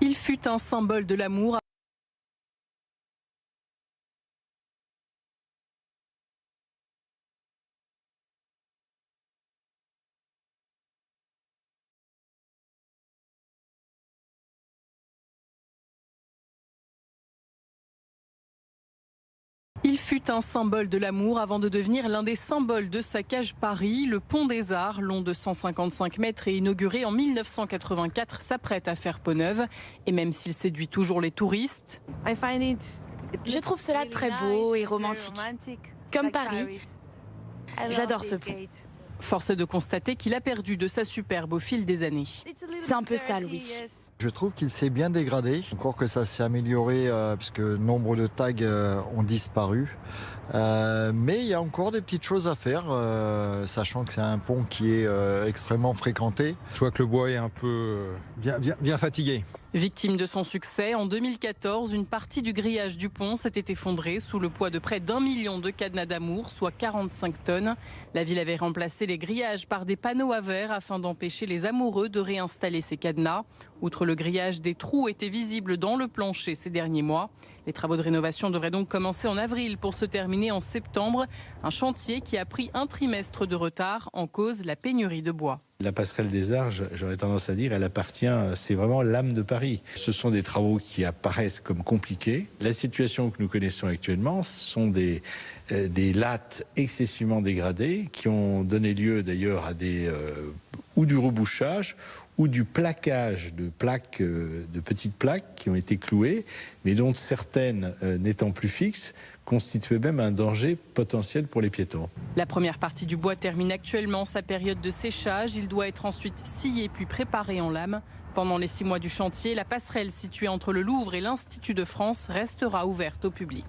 Il fut un symbole de l'amour. Il fut un symbole de l'amour avant de devenir l'un des symboles de saccage Paris. Le pont des Arts, long de 155 mètres et inauguré en 1984, s'apprête à faire peau neuve. Et même s'il séduit toujours les touristes, Je trouve cela très beau et romantique. Comme Paris. J'adore ce pont. force est de constater qu'il a perdu de sa superbe au fil des années. C'est un peu sale, oui. Je trouve qu'il s'est bien dégradé, encore que ça s'est amélioré puisque nombre de tags ont disparu. Mais il y a encore des petites choses à faire, sachant que c'est un pont qui est extrêmement fréquenté. Je vois que le bois est un peu bien fatigué. Victime de son succès, en 2014, une partie du grillage du pont s'était effondrée sous le poids de près d'1 million de cadenas d'amour, soit 45 tonnes. La ville avait remplacé les grillages par des panneaux à verre afin d'empêcher les amoureux de réinstaller ces cadenas. Outre le grillage, des trous étaient visibles dans le plancher ces derniers mois. Les travaux de rénovation devraient donc commencer en avril pour se terminer en septembre. Un chantier qui a pris un trimestre de retard, en cause la pénurie de bois. La passerelle des Arts, j'aurais tendance à dire, elle appartient, c'est vraiment l'âme de Paris. Ce sont des travaux qui apparaissent comme compliqués. La situation que nous connaissons actuellement, ce sont des lattes excessivement dégradées qui ont donné lieu d'ailleurs à ou du rebouchage ou du plaquage de plaques, de petites plaques qui ont été clouées, mais dont certaines, n'étant plus fixes, constituaient même un danger potentiel pour les piétons. La première partie du bois termine actuellement sa période de séchage. Il doit être ensuite scié puis préparé en lame. Pendant les 6 mois du chantier, la passerelle située entre le Louvre et l'Institut de France restera ouverte au public.